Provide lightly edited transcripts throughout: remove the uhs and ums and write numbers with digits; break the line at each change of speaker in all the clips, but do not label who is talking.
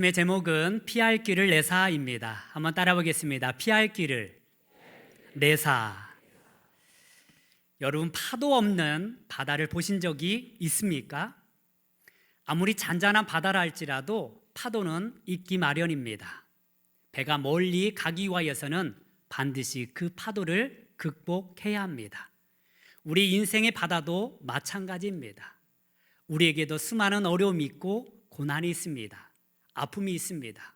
의 제목은 피할 길을 내사입니다. 한번 따라 보겠습니다. 피할 길을 내사. 여러분, 파도 없는 바다를 보신 적이 있습니까? 아무리 잔잔한 바다라 할지라도 파도는 있기 마련입니다. 배가 멀리 가기 위하여서는 반드시 그 파도를 극복해야 합니다. 우리 인생의 바다도 마찬가지입니다. 우리에게도 수많은 어려움이 있고 고난이 있습니다. 아픔이 있습니다.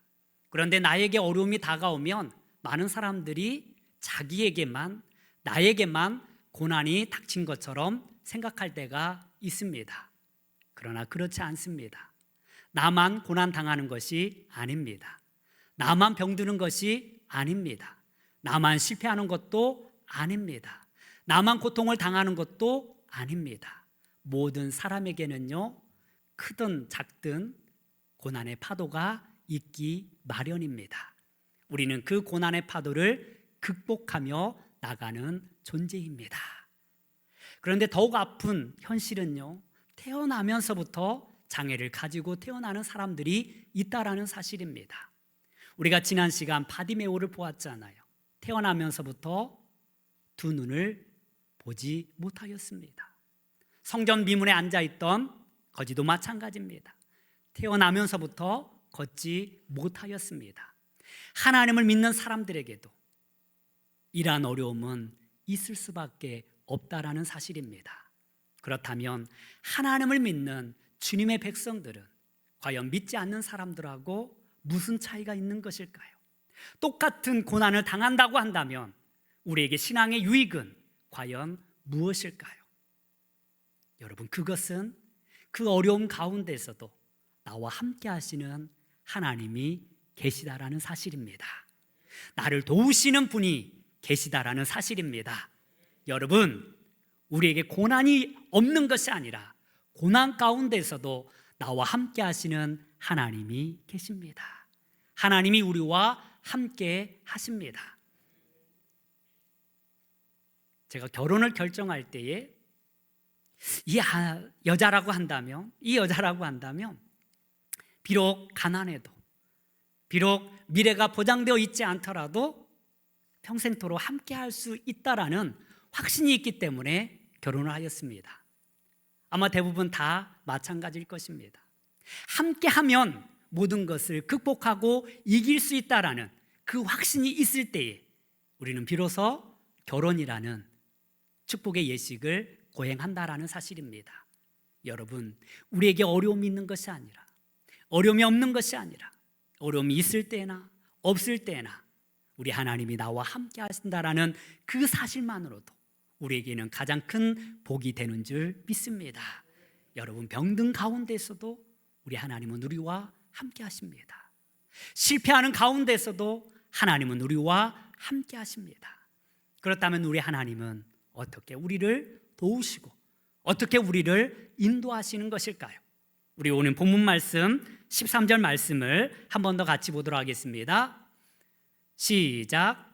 그런데 나에게 어려움이 다가오면 많은 사람들이 나에게만 고난이 닥친 것처럼 생각할 때가 있습니다. 그러나 그렇지 않습니다. 나만 고난 당하는 것이 아닙니다. 나만 병드는 것이 아닙니다. 나만 실패하는 것도 아닙니다. 나만 고통을 당하는 것도 아닙니다. 모든 사람에게는요, 크든 작든 고난의 파도가 있기 마련입니다. 우리는 그 고난의 파도를 극복하며 나가는 존재입니다. 그런데 더욱 아픈 현실은요, 태어나면서부터 장애를 가지고 태어나는 사람들이 있다라는 사실입니다. 우리가 지난 시간 바디메오를 보았잖아요. 태어나면서부터 두 눈을 보지 못하였습니다. 성전 미문에 앉아있던 거지도 마찬가지입니다. 태어나면서부터 걷지 못하였습니다. 하나님을 믿는 사람들에게도 이러한 어려움은 있을 수밖에 없다라는 사실입니다. 그렇다면 하나님을 믿는 주님의 백성들은 과연 믿지 않는 사람들하고 무슨 차이가 있는 것일까요? 똑같은 고난을 당한다고 한다면 우리에게 신앙의 유익은 과연 무엇일까요? 여러분, 그것은 그 어려움 가운데서도 나와 함께 하시는 하나님이 계시다라는 사실입니다. 나를 도우시는 분이 계시다라는 사실입니다. 여러분, 우리에게 고난이 없는 것이 아니라 고난 가운데서도 나와 함께 하시는 하나님이 계십니다. 하나님이 우리와 함께 하십니다. 제가 결혼을 결정할 때에 이 여자라고 한다면 비록 가난해도, 비록 미래가 보장되어 있지 않더라도 평생토록 함께 할 수 있다라는 확신이 있기 때문에 결혼을 하였습니다. 아마 대부분 다 마찬가지일 것입니다. 함께 하면 모든 것을 극복하고 이길 수 있다라는 그 확신이 있을 때에 우리는 비로소 결혼이라는 축복의 예식을 고행한다라는 사실입니다. 여러분, 우리에게 어려움이 있는 것이 아니라, 어려움이 없는 것이 아니라, 어려움이 있을 때나 없을 때나 우리 하나님이 나와 함께 하신다라는 그 사실만으로도 우리에게는 가장 큰 복이 되는 줄 믿습니다. 여러분, 병든 가운데서도 우리 하나님은 우리와 함께 하십니다. 실패하는 가운데서도 하나님은 우리와 함께 하십니다. 그렇다면 우리 하나님은 어떻게 우리를 도우시고 어떻게 우리를 인도하시는 것일까요? 우리 오늘 본문 말씀 13절 말씀을 한 번 더 같이 보도록 하겠습니다. 시작.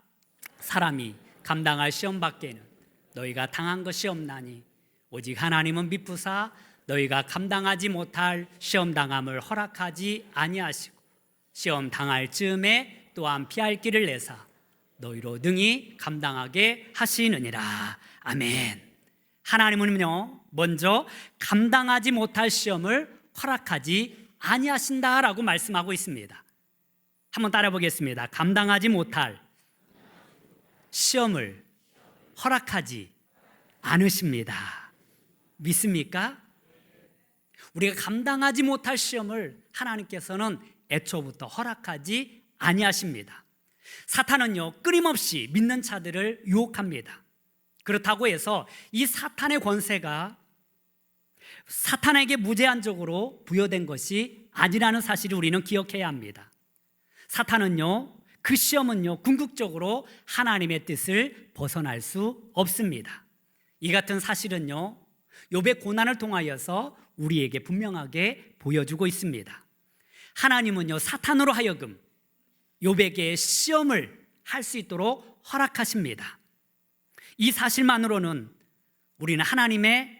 사람이 감당할 시험 밖에는 너희가 당한 것이 없나니 오직 하나님은 미쁘사 너희가 감당하지 못할 시험 당함을 허락하지 아니하시고 시험 당할 즈음에 또한 피할 길을 내사 너희로 능히 감당하게 하시느니라. 아멘. 하나님은요, 먼저 감당하지 못할 시험을 허락하지 아니하신다라고 말씀하고 있습니다. 한번 따라 보겠습니다. 감당하지 못할 시험을 허락하지 않으십니다. 믿습니까? 우리가 감당하지 못할 시험을 하나님께서는 애초부터 허락하지 아니하십니다. 사탄은요, 끊임없이 믿는 자들을 유혹합니다. 그렇다고 해서 이 사탄의 권세가 사탄에게 무제한적으로 부여된 것이 아니라는 사실을 우리는 기억해야 합니다. 사탄은요, 그 시험은요, 궁극적으로 하나님의 뜻을 벗어날 수 없습니다. 이 같은 사실은요, 욥의 고난을 통하여서 우리에게 분명하게 보여주고 있습니다. 하나님은요, 사탄으로 하여금 욥에게 시험을 할 수 있도록 허락하십니다. 이 사실만으로는 우리는 하나님의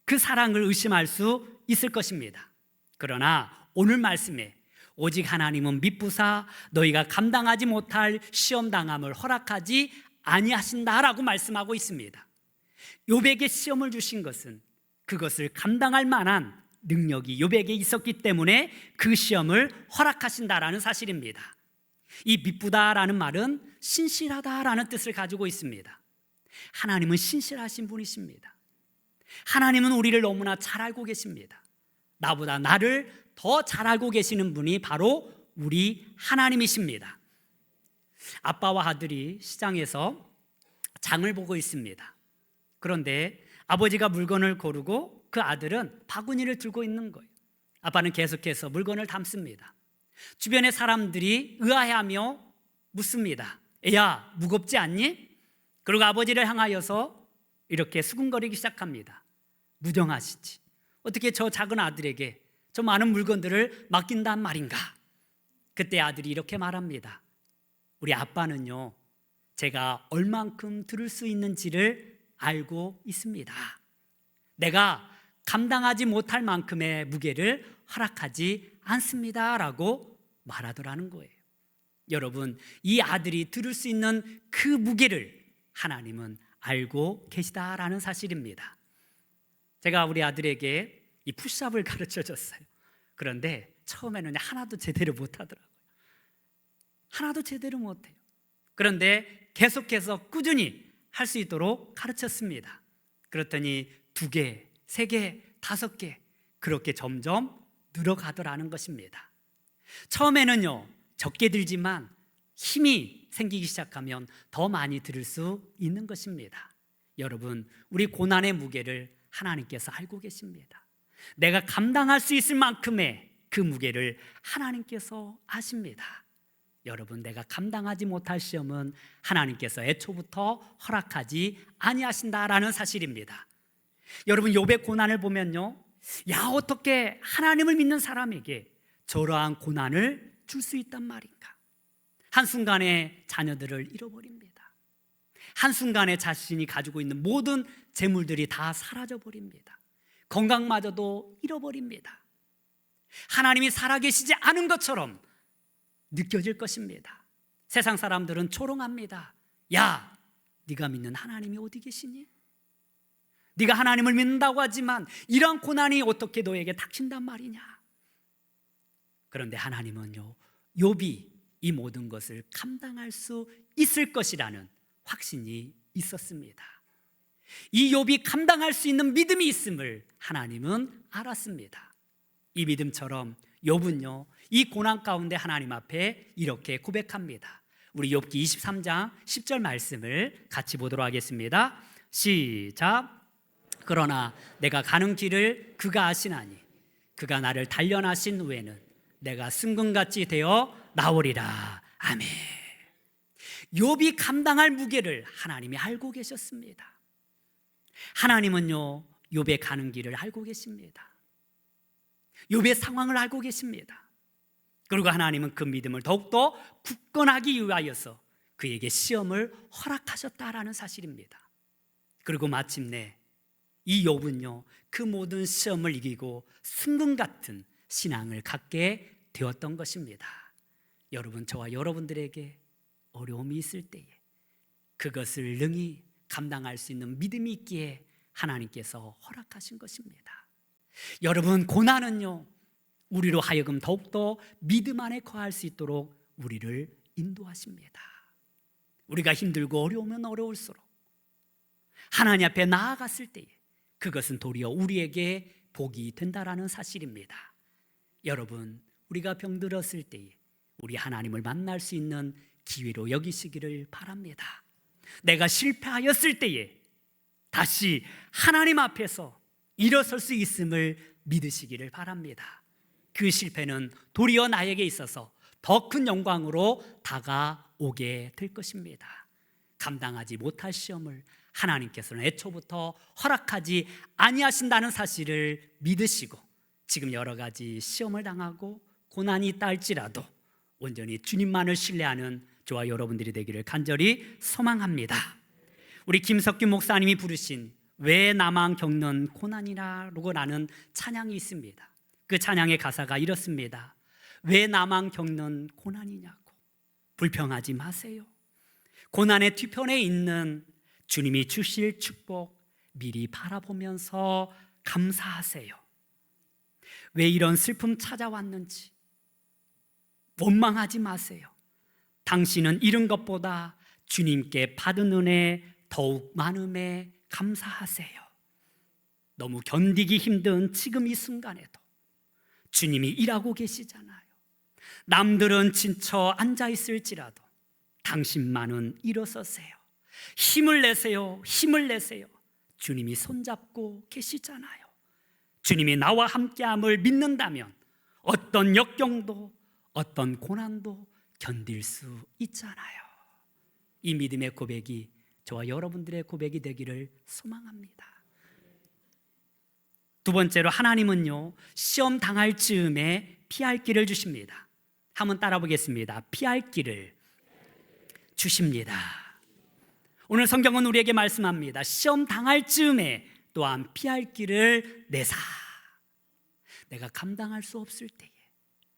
그 사랑을 의심할 수 있을 것입니다. 그러나 오늘 말씀에 오직 하나님은 미쁘사 너희가 감당하지 못할 시험 당함을 허락하지 아니하신다라고 말씀하고 있습니다. 욥에게 시험을 주신 것은 그것을 감당할 만한 능력이 욥에게 있었기 때문에 그 시험을 허락하신다라는 사실입니다. 이 미쁘다라는 말은 신실하다라는 뜻을 가지고 있습니다. 하나님은 신실하신 분이십니다. 하나님은 우리를 너무나 잘 알고 계십니다. 나보다 나를 더 잘 알고 계시는 분이 바로 우리 하나님이십니다. 아빠와 아들이 시장에서 장을 보고 있습니다. 그런데 아버지가 물건을 고르고 그 아들은 바구니를 들고 있는 거예요. 아빠는 계속해서 물건을 담습니다. 주변의 사람들이 의아해하며 묻습니다. 야, 무겁지 않니? 그리고 아버지를 향하여서 이렇게 수군거리기 시작합니다. 무정하시지, 어떻게 저 작은 아들에게 저 많은 물건들을 맡긴단 말인가? 그때 아들이 이렇게 말합니다. 우리 아빠는요, 제가 얼만큼 들을 수 있는지를 알고 있습니다. 내가 감당하지 못할 만큼의 무게를 허락하지 않습니다 라고 말하더라는 거예요. 여러분, 이 아들이 들을 수 있는 그 무게를 하나님은 알고 계시다라는 사실입니다. 제가 우리 아들에게 이 푸시업을 가르쳐 줬어요. 그런데 처음에는 하나도 제대로 못하더라고요. 하나도 제대로 못해요. 그런데 계속해서 꾸준히 할 수 있도록 가르쳤습니다. 그랬더니 2개, 3개, 5개 그렇게 점점 늘어가더라는 것입니다. 처음에는요, 적게 들지만 힘이 생기기 시작하면 더 많이 들을 수 있는 것입니다. 여러분, 우리 고난의 무게를 하나님께서 알고 계십니다. 내가 감당할 수 있을 만큼의 그 무게를 하나님께서 아십니다. 여러분, 내가 감당하지 못할 시험은 하나님께서 애초부터 허락하지 아니하신다라는 사실입니다. 여러분, 욥의 고난을 보면요, 야, 어떻게 하나님을 믿는 사람에게 저러한 고난을 줄 수 있단 말인가? 한순간에 자녀들을 잃어버립니다. 한순간에 자신이 가지고 있는 모든 재물들이 다 사라져버립니다. 건강마저도 잃어버립니다. 하나님이 살아계시지 않은 것처럼 느껴질 것입니다. 세상 사람들은 조롱합니다. 야, 네가 믿는 하나님이 어디 계시니? 네가 하나님을 믿는다고 하지만 이러한 고난이 어떻게 너에게 닥친단 말이냐? 그런데 하나님은요, 욥이 이 모든 것을 감당할 수 있을 것이라는 확신이 있었습니다. 이 욥이 감당할 수 있는 믿음이 있음을 하나님은 알았습니다. 이 믿음처럼 욥은요, 이 고난 가운데 하나님 앞에 이렇게 고백합니다. 우리 욥기 23장 10절 말씀을 같이 보도록 하겠습니다. 시작. 그러나 내가 가는 길을 그가 아시나니 그가 나를 단련하신 후에는 내가 승금같이 되어 나오리라. 아멘. 욥이 감당할 무게를 하나님이 알고 계셨습니다. 하나님은요, 욥의 가는 길을 알고 계십니다. 욥의 상황을 알고 계십니다. 그리고 하나님은 그 믿음을 더욱더 굳건하기 위하여서 그에게 시험을 허락하셨다라는 사실입니다. 그리고 마침내 이 욥은요, 그 모든 시험을 이기고 승금 같은 신앙을 갖게 되었던 것입니다. 여러분, 저와 여러분들에게 어려움이 있을 때에 그것을 능히 감당할 수 있는 믿음이 있기에 하나님께서 허락하신 것입니다. 여러분, 고난은요, 우리로 하여금 더욱더 믿음 안에 거할 수 있도록 우리를 인도하십니다. 우리가 힘들고 어려우면 어려울수록 하나님 앞에 나아갔을 때에 그것은 도리어 우리에게 복이 된다라는 사실입니다. 여러분, 우리가 병들었을 때에 우리 하나님을 만날 수 있는 기회로 여기시기를 바랍니다. 내가 실패하였을 때에 다시 하나님 앞에서 일어설 수 있음을 믿으시기를 바랍니다. 그 실패는 도리어 나에게 있어서 더 큰 영광으로 다가오게 될 것입니다. 감당하지 못할 시험을 하나님께서는 애초부터 허락하지 아니하신다는 사실을 믿으시고 지금 여러 가지 시험을 당하고 고난이 있다 할지라도 온전히 주님만을 신뢰하는 저와 여러분들이 되기를 간절히 소망합니다. 우리 김석균 목사님이 부르신 왜 나만 겪는 고난이라고 라는 찬양이 있습니다. 그 찬양의 가사가 이렇습니다. 왜 나만 겪는 고난이냐고 불평하지 마세요. 고난의 뒤편에 있는 주님이 주실 축복 미리 바라보면서 감사하세요. 왜 이런 슬픔 찾아왔는지 원망하지 마세요. 당신은 잃은 것보다 주님께 받은 은혜 더욱 많음에 감사하세요. 너무 견디기 힘든 지금 이 순간에도 주님이 일하고 계시잖아요. 남들은 지쳐 앉아 있을지라도 당신만은 일어서세요. 힘을 내세요. 힘을 내세요. 주님이 손잡고 계시잖아요. 주님이 나와 함께함을 믿는다면 어떤 역경도 어떤 고난도 견딜 수 있잖아요. 이 믿음의 고백이 저와 여러분들의 고백이 되기를 소망합니다. 두 번째로 하나님은요, 시험 당할 즈음에 피할 길을 주십니다. 한번 따라 보겠습니다. 피할 길을 주십니다. 오늘 성경은 우리에게 말씀합니다. 시험 당할 즈음에 또한 피할 길을 내사. 내가 감당할 수 없을 때에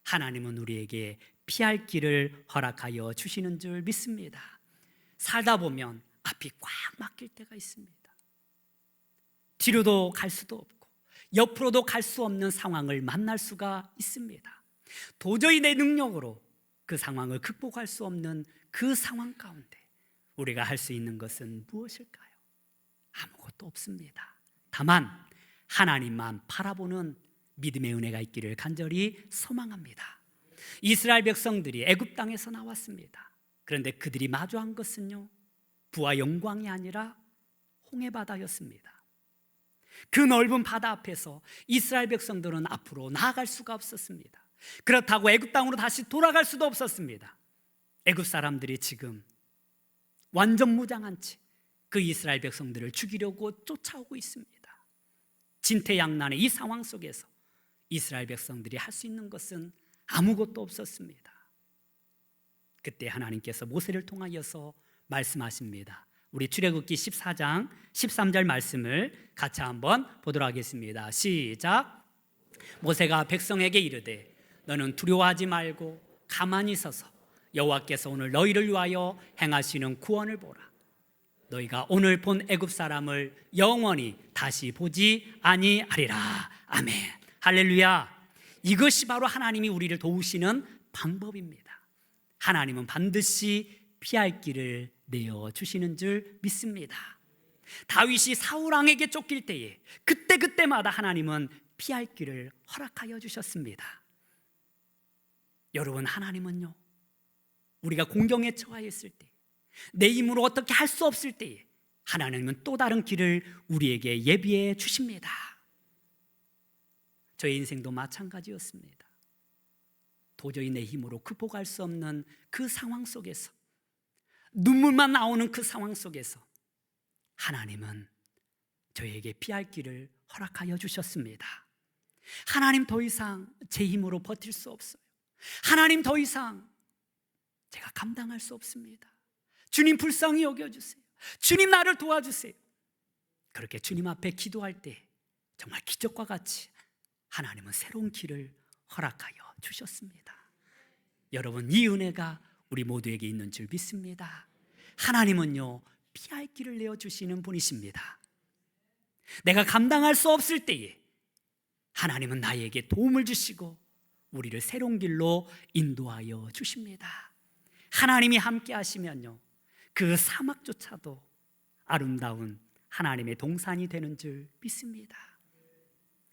하나님은 우리에게 피할 길을 허락하여 주시는 줄 믿습니다. 살다 보면 앞이 꽉 막힐 때가 있습니다. 뒤로도 갈 수도 없고 옆으로도 갈 수 없는 상황을 만날 수가 있습니다. 도저히 내 능력으로 그 상황을 극복할 수 없는 그 상황 가운데 우리가 할 수 있는 것은 무엇일까요? 아무것도 없습니다. 다만 하나님만 바라보는 믿음의 은혜가 있기를 간절히 소망합니다. 이스라엘 백성들이 애굽 땅에서 나왔습니다. 그런데 그들이 마주한 것은요, 부와 영광이 아니라 홍해 바다였습니다. 그 넓은 바다 앞에서 이스라엘 백성들은 앞으로 나아갈 수가 없었습니다. 그렇다고 애굽 땅으로 다시 돌아갈 수도 없었습니다. 애굽 사람들이 지금 완전 무장한 채 그 이스라엘 백성들을 죽이려고 쫓아오고 있습니다. 진퇴양난의 이 상황 속에서 이스라엘 백성들이 할 수 있는 것은 아무것도 없었습니다. 그때 하나님께서 모세를 통하여서 말씀하십니다. 우리 출애굽기 14장 13절 말씀을 같이 한번 보도록 하겠습니다. 시작. 모세가 백성에게 이르되 너는 두려워하지 말고 가만히 서서 여호와께서 오늘 너희를 위하여 행하시는 구원을 보라. 너희가 오늘 본 애굽 사람을 영원히 다시 보지 아니하리라. 아멘. 할렐루야. 이것이 바로 하나님이 우리를 도우시는 방법입니다. 하나님은 반드시 피할 길을 내어주시는 줄 믿습니다. 다윗이 사울 왕에게 쫓길 때에 그때마다 하나님은 피할 길을 허락하여 주셨습니다. 여러분, 하나님은요, 우리가 공경에 처하였을 때, 내 힘으로 어떻게 할 수 없을 때에 하나님은 또 다른 길을 우리에게 예비해 주십니다. 저의 인생도 마찬가지였습니다. 도저히 내 힘으로 극복할 수 없는 그 상황 속에서, 눈물만 나오는 그 상황 속에서 하나님은 저에게 피할 길을 허락하여 주셨습니다. 하나님, 더 이상 제 힘으로 버틸 수 없어요. 하나님, 더 이상 제가 감당할 수 없습니다. 주님, 불쌍히 여겨주세요. 주님, 나를 도와주세요. 그렇게 주님 앞에 기도할 때 정말 기적과 같이 하나님은 새로운 길을 허락하여 주셨습니다. 여러분, 이 은혜가 우리 모두에게 있는 줄 믿습니다. 하나님은요, 피할 길을 내어주시는 분이십니다. 내가 감당할 수 없을 때에 하나님은 나에게 도움을 주시고 우리를 새로운 길로 인도하여 주십니다. 하나님이 함께 하시면요, 그 사막조차도 아름다운 하나님의 동산이 되는 줄 믿습니다.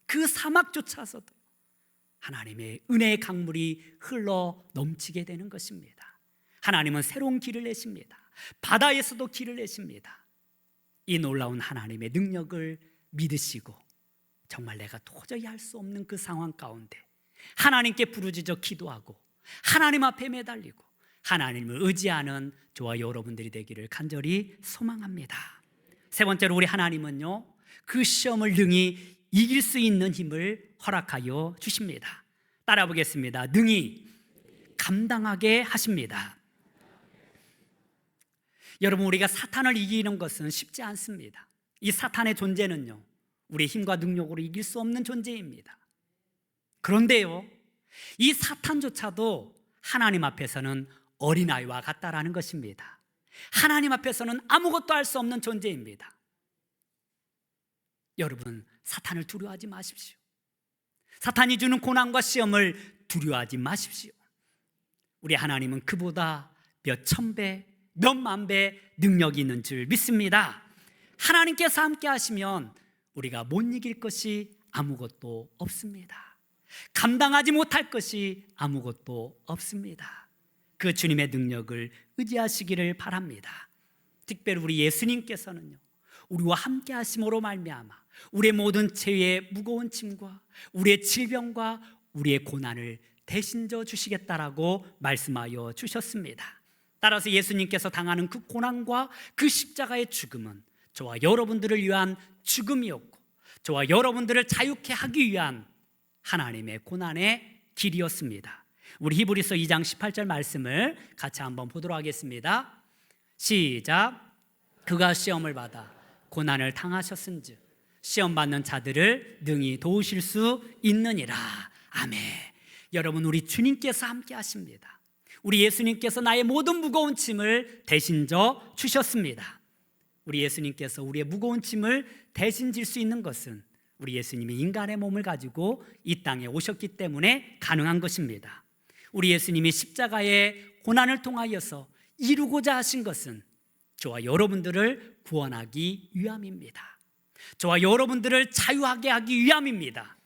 그 사막조차서도 하나님의 은혜의 강물이 흘러 넘치게 되는 것입니다. 하나님은 새로운 길을 내십니다. 바다에서도 길을 내십니다. 이 놀라운 하나님의 능력을 믿으시고 정말 내가 도저히 할 수 없는 그 상황 가운데 하나님께 부르짖어 기도하고 하나님 앞에 매달리고 하나님을 의지하는 저와 여러분들이 되기를 간절히 소망합니다. 세 번째로, 우리 하나님은요, 그 시험을 능히 이길 수 있는 힘을 허락하여 주십니다. 따라 보겠습니다. 능히 감당하게 하십니다. 여러분, 우리가 사탄을 이기는 것은 쉽지 않습니다. 이 사탄의 존재는요, 우리의 힘과 능력으로 이길 수 없는 존재입니다. 그런데요, 이 사탄조차도 하나님 앞에서는 어린아이와 같다라는 것입니다. 하나님 앞에서는 아무것도 할 수 없는 존재입니다. 여러분, 사탄을 두려워하지 마십시오. 사탄이 주는 고난과 시험을 두려워하지 마십시오. 우리 하나님은 그보다 몇 천배, 몇 만배 능력이 있는 줄 믿습니다. 하나님께서 함께 하시면 우리가 못 이길 것이 아무것도 없습니다. 감당하지 못할 것이 아무것도 없습니다. 그 주님의 능력을 의지하시기를 바랍니다. 특별히 우리 예수님께서는요, 우리와 함께 하심으로 말미암아 우리의 모든 죄의 무거운 짐과 우리의 질병과 우리의 고난을 대신 져 주시겠다라고 말씀하여 주셨습니다. 따라서 예수님께서 당하는 그 고난과 그 십자가의 죽음은 저와 여러분들을 위한 죽음이었고, 저와 여러분들을 자유케 하기 위한 하나님의 고난의 길이었습니다. 우리 히브리서 2장 18절 말씀을 같이 한번 보도록 하겠습니다. 시작. 그가 시험을 받아 고난을 당하셨은즉 시험 받는 자들을 능히 도우실 수 있느니라. 아멘. 여러분, 우리 주님께서 함께 하십니다. 우리 예수님께서 나의 모든 무거운 짐을 대신 져 주셨습니다. 우리 예수님께서 우리의 무거운 짐을 대신 질 수 있는 것은 우리 예수님이 인간의 몸을 가지고 이 땅에 오셨기 때문에 가능한 것입니다. 우리 예수님이 십자가의 고난을 통하여서 이루고자 하신 것은 저와 여러분들을 구원하기 위함입니다. 저와 여러분들을 자유하게 하기 위함입니다.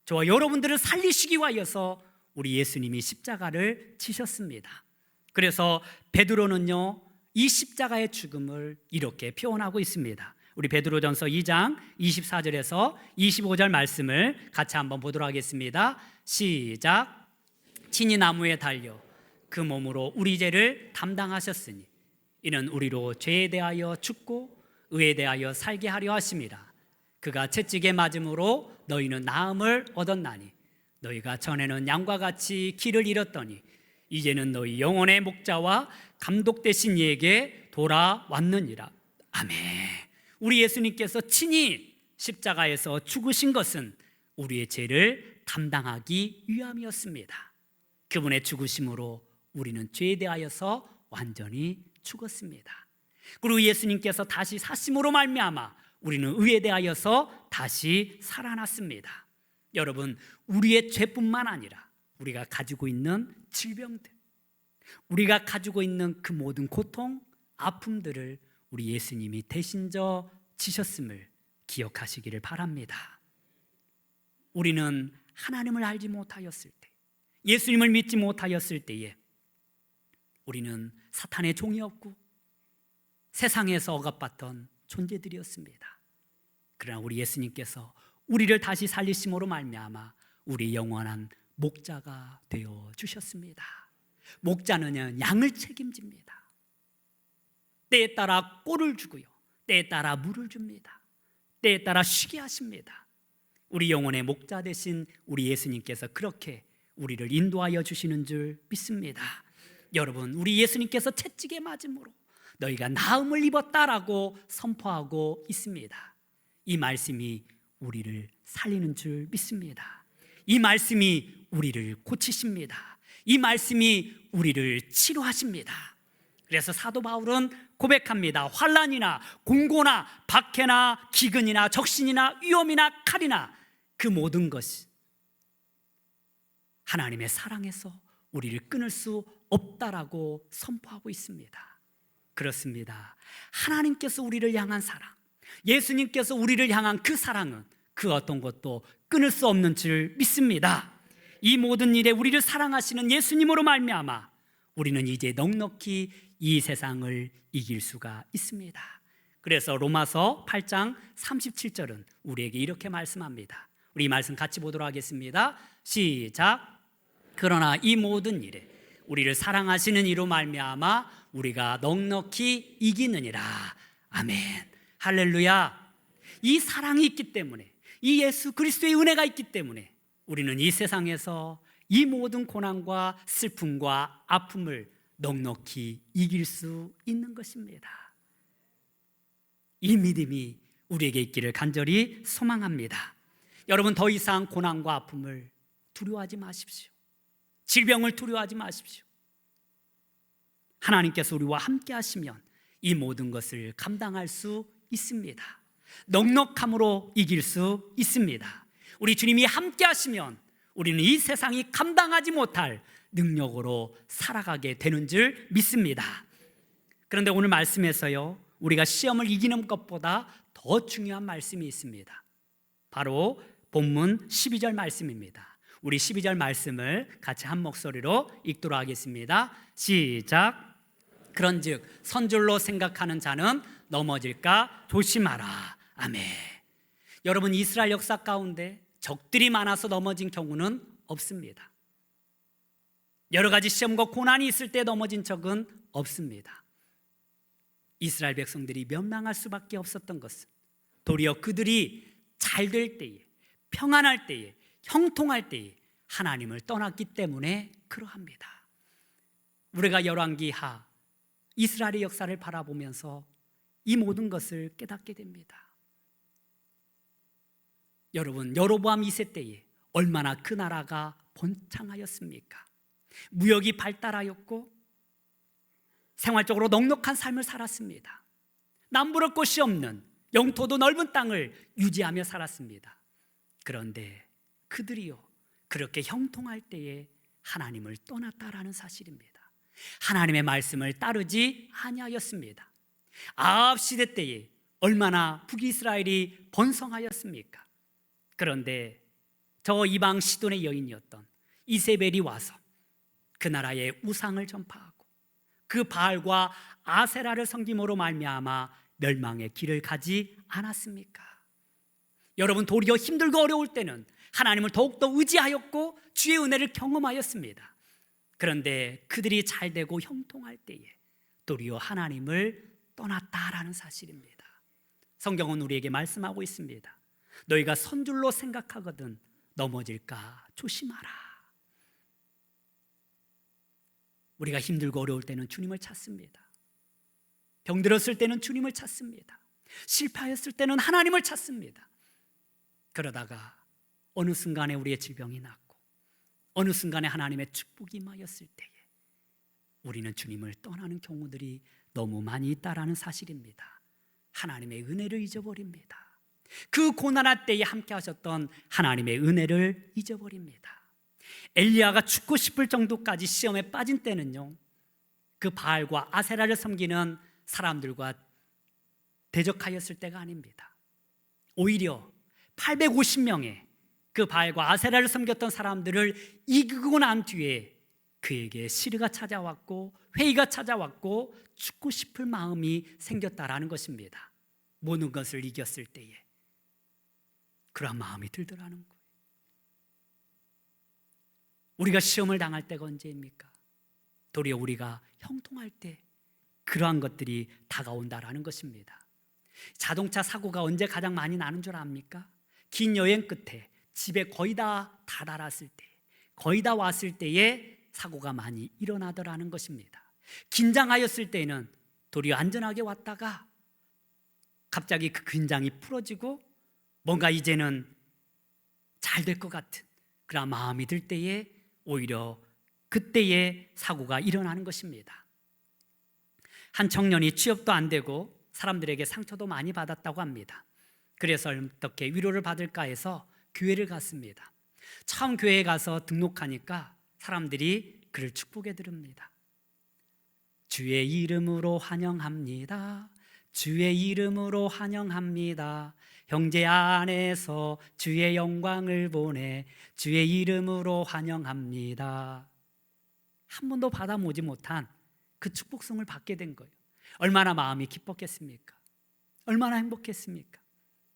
저와 여러분들을 살리시기 위하여서 우리 예수님이 십자가를 지셨습니다. 그래서 베드로는요, 이 십자가의 죽음을 이렇게 표현하고 있습니다. 우리 베드로전서 2장 24절에서 25절 말씀을 같이 한번 보도록 하겠습니다. 시작. 친히 나무에 달려 그 몸으로 우리 죄를 담당하셨으니 이는 우리로 죄에 대하여 죽고 의에 대하여 살게 하려 하심이라. 그가 채찍에 맞음으로 너희는 나음을 얻었나니 너희가 전에는 양과 같이 길을 잃었더니 이제는 너희 영혼의 목자와 감독 되신 이에게 돌아왔느니라. 아멘. 우리 예수님께서 친히 십자가에서 죽으신 것은 우리의 죄를 담당하기 위함이었습니다. 그분의 죽으심으로 우리는 죄에 대하여서 완전히 죽었습니다. 그리고 예수님께서 다시 사심으로 말미암아 우리는 의에 대하여서 다시 살아났습니다. 여러분, 우리의 죄뿐만 아니라 우리가 가지고 있는 질병들, 우리가 가지고 있는 그 모든 고통, 아픔들을 우리 예수님이 대신 져 지셨음을 기억하시기를 바랍니다. 우리는 하나님을 알지 못하였을 때, 예수님을 믿지 못하였을 때에 우리는 사탄의 종이었고 세상에서 억압받던 존재들이었습니다. 그러나 우리 예수님께서 우리를 다시 살리심으로 말미암아 우리 영원한 목자가 되어 주셨습니다. 목자는 양을 책임집니다. 때에 따라 꼴을 주고요, 때에 따라 물을 줍니다. 때에 따라 쉬게 하십니다. 우리 영혼의 목자 되신 우리 예수님께서 그렇게 우리를 인도하여 주시는 줄 믿습니다. 여러분, 우리 예수님께서 채찍에 맞음으로 너희가 나음을 입었다라고 선포하고 있습니다. 이 말씀이 우리를 살리는 줄 믿습니다. 이 말씀이 우리를 고치십니다. 이 말씀이 우리를 치료하십니다. 그래서 사도 바울은 고백합니다. 환난이나 공고나 박해나 기근이나 적신이나 위험이나 칼이나 그 모든 것이 하나님의 사랑에서 우리를 끊을 수 없다라고 선포하고 있습니다. 그렇습니다. 하나님께서 우리를 향한 사랑, 예수님께서 우리를 향한 그 사랑은 그 어떤 것도 끊을 수 없는 줄 믿습니다. 이 모든 일에 우리를 사랑하시는 예수님으로 말미암아 우리는 이제 넉넉히 이 세상을 이길 수가 있습니다. 그래서 로마서 8장 37절은 우리에게 이렇게 말씀합니다. 우리 이 말씀 같이 보도록 하겠습니다. 시작. 그러나 이 모든 일에 우리를 사랑하시는 이로 말미암아 우리가 넉넉히 이기느니라. 아멘. 할렐루야. 이 사랑이 있기 때문에, 이 예수 그리스도의 은혜가 있기 때문에 우리는 이 세상에서 이 모든 고난과 슬픔과 아픔을 넉넉히 이길 수 있는 것입니다. 이 믿음이 우리에게 있기를 간절히 소망합니다. 여러분, 더 이상 고난과 아픔을 두려워하지 마십시오. 질병을 두려워하지 마십시오. 하나님께서 우리와 함께 하시면 이 모든 것을 감당할 수 있습니다. 넉넉함으로 이길 수 있습니다. 우리 주님이 함께 하시면 우리는 이 세상이 감당하지 못할 능력으로 살아가게 되는 줄 믿습니다. 그런데 오늘 말씀에서요, 우리가 시험을 이기는 것보다 더 중요한 말씀이 있습니다. 바로 본문 12절 말씀입니다. 우리 12절 말씀을 같이 한 목소리로 읽도록 하겠습니다. 시작. 그런즉 선줄로 생각하는 자는 넘어질까 조심하라. 아멘. 여러분, 이스라엘 역사 가운데 적들이 많아서 넘어진 경우는 없습니다. 여러 가지 시험과 고난이 있을 때 넘어진 적은 없습니다. 이스라엘 백성들이 멸망할 수밖에 없었던 것은 도리어 그들이 잘 될 때에, 평안할 때에, 형통할 때에 하나님을 떠났기 때문에 그러합니다. 우리가 열왕기하 이스라엘의 역사를 바라보면서 이 모든 것을 깨닫게 됩니다. 여러분, 여로보암 2세 때에 얼마나 그 나라가 번창하였습니까? 무역이 발달하였고 생활적으로 넉넉한 삶을 살았습니다. 남부를 곳이 없는 영토도 넓은 땅을 유지하며 살았습니다. 그런데 그들이요, 그렇게 형통할 때에 하나님을 떠났다라는 사실입니다. 하나님의 말씀을 따르지 아니하였습니다. 아합 시대 때에 얼마나 북이스라엘이 번성하였습니까? 그런데 저 이방 시돈의 여인이었던 이세벨이 와서 그 나라의 우상을 전파하고 그 바알과 아세라를 섬김으로 말미암아 멸망의 길을 가지 않았습니까? 여러분, 도리어 힘들고 어려울 때는 하나님을 더욱더 의지하였고 주의 은혜를 경험하였습니다. 그런데 그들이 잘되고 형통할 때에 도리어 하나님을 떠났다라는 사실입니다. 성경은 우리에게 말씀하고 있습니다. 너희가 선줄로 생각하거든 넘어질까 조심하라. 우리가 힘들고 어려울 때는 주님을 찾습니다. 병들었을 때는 주님을 찾습니다. 실패하였을 때는 하나님을 찾습니다. 그러다가 어느 순간에 우리의 질병이 낫고 어느 순간에 하나님의 축복이 임하였을 때에 우리는 주님을 떠나는 경우들이 너무 많이 있다라는 사실입니다. 하나님의 은혜를 잊어버립니다. 그 고난할 때에 함께 하셨던 하나님의 은혜를 잊어버립니다. 엘리야가 죽고 싶을 정도까지 시험에 빠진 때는요, 그 바알과 아세라를 섬기는 사람들과 대적하였을 때가 아닙니다. 오히려 850명의 그 바알과 아세라를 섬겼던 사람들을 이기고 난 뒤에 그에게 시르가 찾아왔고 회의가 찾아왔고 죽고 싶을 마음이 생겼다라는 것입니다. 모든 것을 이겼을 때에 그러한 마음이 들더라는 거예요. 우리가 시험을 당할 때가 언제입니까? 도리어 우리가 형통할 때 그러한 것들이 다가온다라는 것입니다. 자동차 사고가 언제 가장 많이 나는 줄 압니까? 긴 여행 끝에 집에 거의 다 다다랐을 때, 거의 다 왔을 때에 사고가 많이 일어나더라는 것입니다. 긴장하였을 때는 도리어 안전하게 왔다가 갑자기 그 긴장이 풀어지고 뭔가 이제는 잘 될 것 같은 그런 마음이 들 때에 오히려 그때에 사고가 일어나는 것입니다. 한 청년이 취업도 안 되고 사람들에게 상처도 많이 받았다고 합니다. 그래서 어떻게 위로를 받을까 해서 교회를 갔습니다. 처음 교회에 가서 등록하니까 사람들이 그를 축복해 드립니다. 주의 이름으로 환영합니다. 주의 이름으로 환영합니다. 형제 안에서 주의 영광을 보내 주의 이름으로 환영합니다. 한 번도 받아보지 못한 그 축복성을 받게 된 거예요. 얼마나 마음이 기뻤겠습니까? 얼마나 행복했습니까?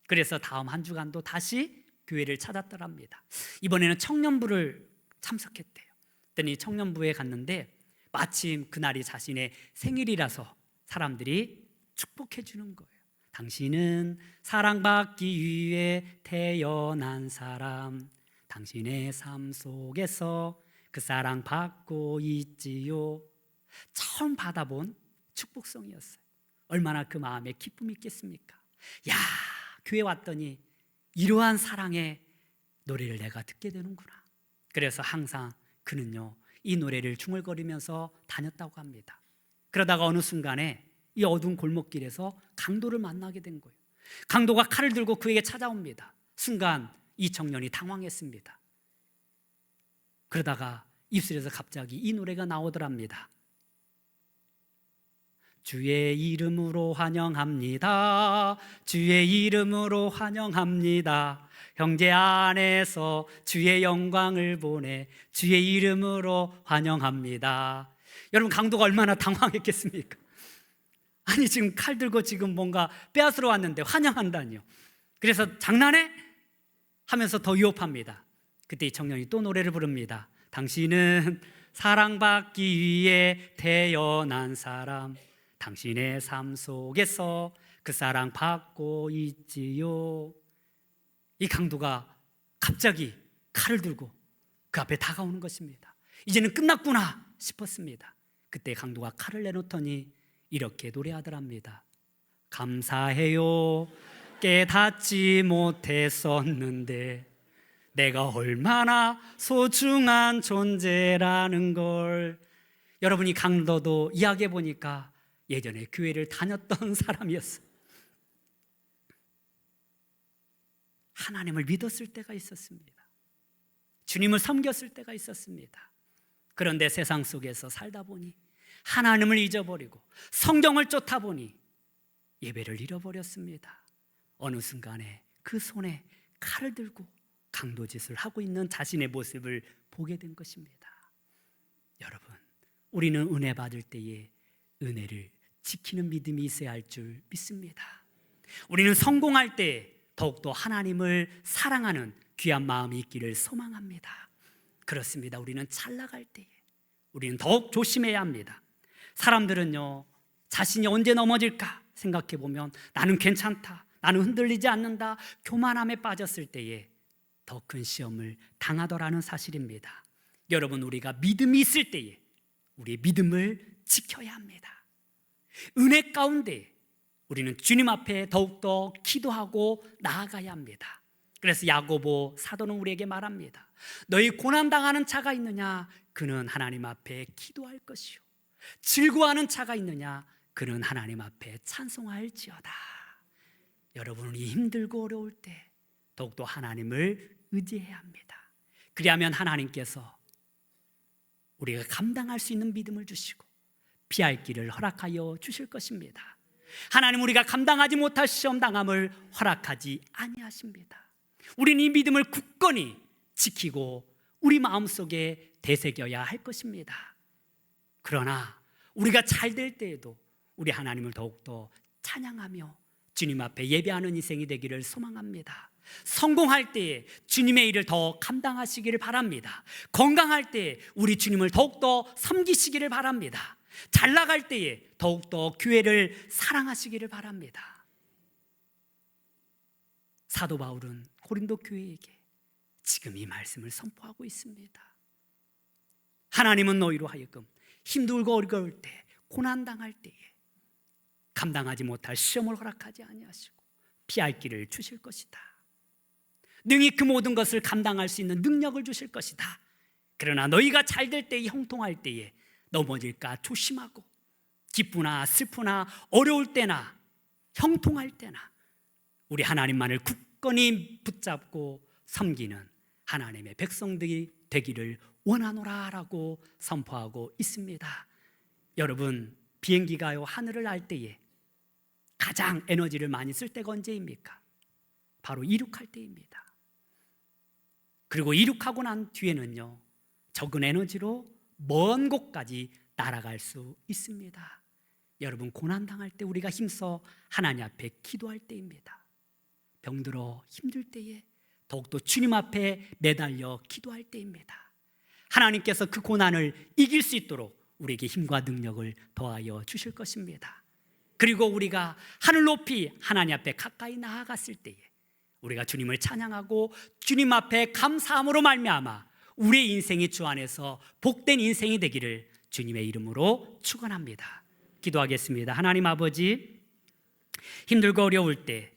그래서 다음 한 주간도 다시 교회를 찾았더랍니다. 이번에는 청년부를 참석했대요. 그랬더니 청년부에 갔는데 마침 그날이 자신의 생일이라서 사람들이 축복해 주는 거예요. 당신은 사랑받기 위해 태어난 사람, 당신의 삶 속에서 그 사랑 받고 있지요. 처음 받아본 축복성이었어요. 얼마나 그 마음에 기쁨이 있겠습니까? 야, 교회 왔더니 이러한 사랑의 노래를 내가 듣게 되는구나. 그래서 항상 그는요 이 노래를 중얼거리면서 다녔다고 합니다. 그러다가 어느 순간에 이 어두운 골목길에서 강도를 만나게 된 거예요. 강도가 칼을 들고 그에게 찾아옵니다. 순간 이 청년이 당황했습니다. 그러다가 입술에서 갑자기 이 노래가 나오더랍니다. 주의 이름으로 환영합니다. 주의 이름으로 환영합니다. 형제 안에서 주의 영광을 보내 주의 이름으로 환영합니다. 여러분, 강도가 얼마나 당황했겠습니까? 아니, 지금 칼 들고 지금 뭔가 빼앗으러 왔는데 환영한다니요. 그래서 장난해? 하면서 더 위협합니다. 그때 이 청년이 또 노래를 부릅니다. 당신은 사랑받기 위해 태어난 사람, 당신의 삶 속에서 그 사랑 받고 있지요. 이 강도가 갑자기 칼을 들고 그 앞에 다가오는 것입니다. 이제는 끝났구나 싶었습니다. 그때 강도가 칼을 내놓더니 이렇게 노래하더랍니다. 감사해요. 깨닫지 못했었는데 내가 얼마나 소중한 존재라는 걸. 여러분이 강도도 이야기해 보니까 예전에 교회를 다녔던 사람이었어요. 하나님을 믿었을 때가 있었습니다. 주님을 섬겼을 때가 있었습니다. 그런데 세상 속에서 살다 보니 하나님을 잊어버리고 성경을 쫓아 보니 예배를 잃어버렸습니다. 어느 순간에 그 손에 칼을 들고 강도짓을 하고 있는 자신의 모습을 보게 된 것입니다. 여러분, 우리는 은혜 받을 때에 은혜를 지키는 믿음이 있어야 할 줄 믿습니다. 우리는 성공할 때 더욱더 하나님을 사랑하는 귀한 마음이 있기를 소망합니다. 그렇습니다. 우리는 잘 나갈 때에 우리는 더욱 조심해야 합니다. 사람들은요, 자신이 언제 넘어질까 생각해 보면 나는 괜찮다, 나는 흔들리지 않는다, 교만함에 빠졌을 때에 더 큰 시험을 당하더라는 사실입니다. 여러분, 우리가 믿음이 있을 때에 우리의 믿음을 지켜야 합니다. 은혜 가운데 우리는 주님 앞에 더욱더 기도하고 나아가야 합니다. 그래서 야고보 사도는 우리에게 말합니다. 너희 고난당하는 자가 있느냐? 그는 하나님 앞에 기도할 것이요, 즐거워하는 자가 있느냐? 그는 하나님 앞에 찬송할지어다. 여러분이 힘들고 어려울 때 더욱더 하나님을 의지해야 합니다. 그리하면 하나님께서 우리가 감당할 수 있는 믿음을 주시고 피할 길을 허락하여 주실 것입니다. 하나님, 우리가 감당하지 못할 시험 당함을 허락하지 아니하십니다. 우리는 이 믿음을 굳건히 지키고 우리 마음속에 되새겨야 할 것입니다. 그러나 우리가 잘 될 때에도 우리 하나님을 더욱더 찬양하며 주님 앞에 예배하는 인생이 되기를 소망합니다. 성공할 때에 주님의 일을 더 감당하시기를 바랍니다. 건강할 때에 우리 주님을 더욱더 섬기시기를 바랍니다. 잘 나갈 때에 더욱더 교회를 사랑하시기를 바랍니다. 사도 바울은 고린도 교회에게 지금 이 말씀을 선포하고 있습니다. 하나님은 너희로 하여금 힘들고 어려울 때, 고난당할 때에 감당하지 못할 시험을 허락하지 아니하시고 피할 길을 주실 것이다. 능히 그 모든 것을 감당할 수 있는 능력을 주실 것이다. 그러나 너희가 잘 될 때에, 형통할 때에 넘어질까 조심하고 기쁘나 슬프나 어려울 때나 형통할 때나 우리 하나님만을 굳건히 붙잡고 섬기는 하나님의 백성들이 되기를 원하노라라고 선포하고 있습니다. 여러분, 비행기가요 하늘을 날 때에 가장 에너지를 많이 쓸 때가 언제입니까? 바로 이륙할 때입니다. 그리고 이륙하고 난 뒤에는요, 적은 에너지로 먼 곳까지 날아갈 수 있습니다. 여러분, 고난당할 때 우리가 힘써 하나님 앞에 기도할 때입니다. 병들어 힘들 때에 더욱더 주님 앞에 매달려 기도할 때입니다. 하나님께서 그 고난을 이길 수 있도록 우리에게 힘과 능력을 더하여 주실 것입니다. 그리고 우리가 하늘 높이 하나님 앞에 가까이 나아갔을 때에 우리가 주님을 찬양하고 주님 앞에 감사함으로 말미암아 우리의 인생이 주 안에서 복된 인생이 되기를 주님의 이름으로 축원합니다. 기도하겠습니다. 하나님 아버지, 힘들고 어려울 때